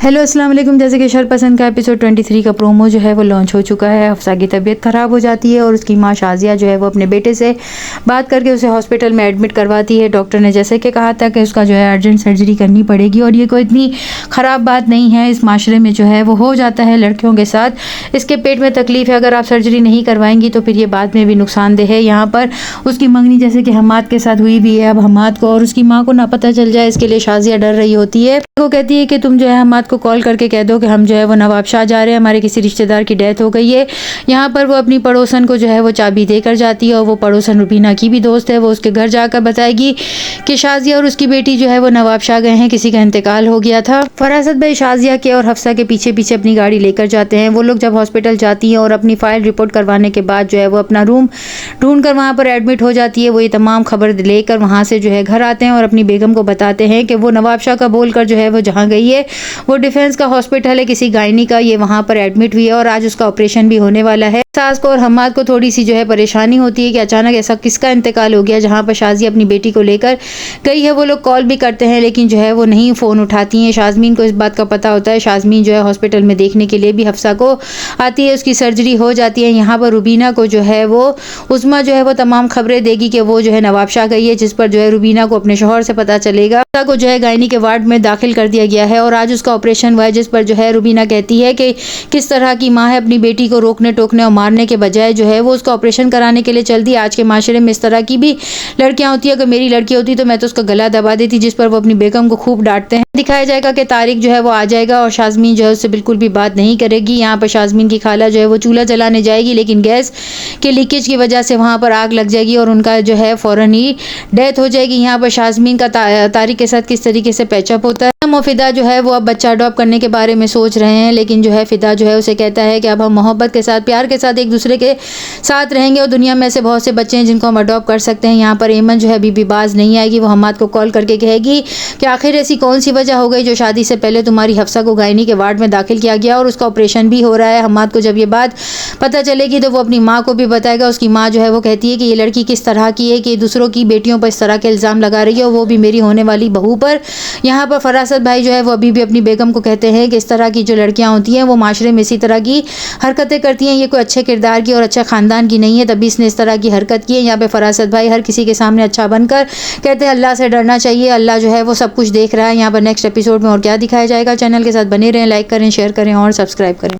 Hello अस्सलाम वालेकुम। जैसे कि शरपसंद का एपिसोड 23 का प्रोमो जो है वो लॉन्च हो चुका है। हफ्सा की तबीयत ख़राब हो जाती है और उसकी माँ शाजिया जो है वो अपने बेटे से बात करके उसे हॉस्पिटल में एडमिट करवाती है। डॉक्टर ने जैसे कि कहा था कि उसका जो है अर्जेंट सर्जरी करनी पड़ेगी और ये कोई इतनी ख़राब बात नहीं है। इस माशरे में जो है वो हो जाता है लड़कियों के साथ। इसके पेट में तकलीफ़ है, अगर आप सर्जरी नहीं करवाएंगी तो फिर ये बाद में भी नुकसानदेह है। यहाँ पर उसकी मंगनी जैसे कि हमाद के साथ हुई भी है। अब हमाद को और उसकी माँ को ना पता चल जाए, इसके लिए शाजिया डर रही होती है। वो कहती है कि तुम जो है हमाद को कॉल करके कह दो कि हम जो है वो नवाबशाह जा रहे हैं, हमारे किसी रिश्तेदार की डेथ हो गई है। यहाँ पर वो अपनी पड़ोसन को जो है वो चाबी देकर जाती है और वो पड़ोसन रुबीना की भी दोस्त है। वो उसके घर जाकर बताएगी कि शाजिया और उसकी बेटी जो है वो नवाबशाह गए हैं, किसी का इंतकाल हो गया था। फरासत भाई शाजिया के और हफ्सा के पीछे पीछे अपनी गाड़ी लेकर जाते हैं। वो लोग जब हॉस्पिटल जाती हैं और अपनी फाइल रिपोर्ट करवाने के बाद जो है वो अपना रूम ढूंढ कर वहाँ पर एडमिट हो जाती है। वो ये तमाम खबर लेकर वहाँ से जो है घर आते हैं और अपनी बेगम को बताते हैं कि वो नवाबशाह का बोलकर जो है वो जहाँ गई है वो डिफेंस का हॉस्पिटल है, किसी गायनी का, ये वहाँ पर एडमिट हुई है और आज उसका ऑपरेशन भी होने वाला है। सास को और हमाद को थोड़ी सी जो है परेशानी होती है कि अचानक ऐसा किसका इंतकाल हो गया। जहाँ पर शाजिया अपनी बेटी को लेकर गई है वो लोग कॉल भी करते हैं लेकिन जो है वो नहीं फ़ोन उठाती हैं। शाजमीन को इस बात का पता होता है। शाजमीन जो है हॉस्पिटल में देखने के लिए भी हफ्सा को आती है, उसकी सर्जरी हो जाती है। यहाँ पर रुबीना को जो है वो उस्मा जो है वो तमाम खबरें देगी कि वो जो है नवाबशाह गई है, जिस पर जो है रुबीना को अपने शौहर से पता चलेगा। हफ्सा को जो है गायनी के वार्ड में दाखिल कर दिया गया है और आज उसका ऑपरेशन हुआ है, जिस पर जो है रुबीना कहती है कि किस तरह की माँ है, अपनी बेटी को रोकने टोकने और मारने के बजाय जो है वो उसका ऑपरेशन कराने के लिए चल दी। आज के माशरे में इस तरह की भी लड़कियां होती है। अगर मेरी लड़की होती तो मैं तो उसका गला दबा देती, जिस पर वो अपनी बेगम को खूब डांटते हैं। दिखाया जाएगा कि तारिक जो है वो आ जाएगा और शाजमीन जो है उससे बिल्कुल भी बात नहीं करेगी। यहाँ पर शाजमीन की खाला जो है वो चूल्हा जलाने जाएगी लेकिन गैस के लीकेज की वजह से वहाँ पर आग लग जाएगी और उनका जो है फौरन ही डेथ हो जाएगी। यहाँ पर शाजमीन का तारिक के साथ किस तरीके से पैचअप होता है। हम और फिदा जो है वो अब बच्चा अडॉप्ट करने के बारे में सोच रहे हैं लेकिन जो है फिदा जो है उसे कहता है कि अब हम मोहब्बत के साथ, प्यार के साथ एक दूसरे के साथ रहेंगे और दुनिया में ऐसे बहुत से बच्चे हैं जिनको हम अडॉप्ट कर सकते हैं। यहाँ पर एमन जो है अभी भी बाज नहीं आएगी। वो हमाद को कॉल करके कहेगी कि आखिर ऐसी कौन सी वजह हो गई जो शादी से पहले तुम्हारी हफ्सा को गायनी के वार्ड में दाखिल किया गया और उसका ऑपरेशन भी हो रहा है। हमाद को जब ये बात पता चलेगी तो वो अपनी माँ को भी बताएगा। उसकी माँ जो है वो कहती है कि ये लड़की किस तरह की है कि दूसरों की बेटियों पर इस तरह के इल्ज़ाम लगा रही है और वो भी मेरी होने वाली बहू पर। यहाँ पर फरासत भाई जो है वो अभी भी अपनी बेगम को कहते हैं कि इस तरह की जो लड़कियाँ होती हैं वो माशरे में इसी तरह की हरकतें करती हैं, ये कोई अच्छे किरदार की और अच्छा ख़ानदान की नहीं है, तभी इसने इस तरह की हरकत की है। यहाँ पे फरासत भाई हर किसी के सामने अच्छा बनकर कहते हैं अल्लाह से डरना चाहिए, अल्लाह जो है वो सब कुछ देख रहा है। यहाँ पर नेक्स्ट एपिसोड में और क्या दिखाया जाएगा। चैनल के साथ बने रहें, लाइक करें, शेयर करें और सब्सक्राइब करें।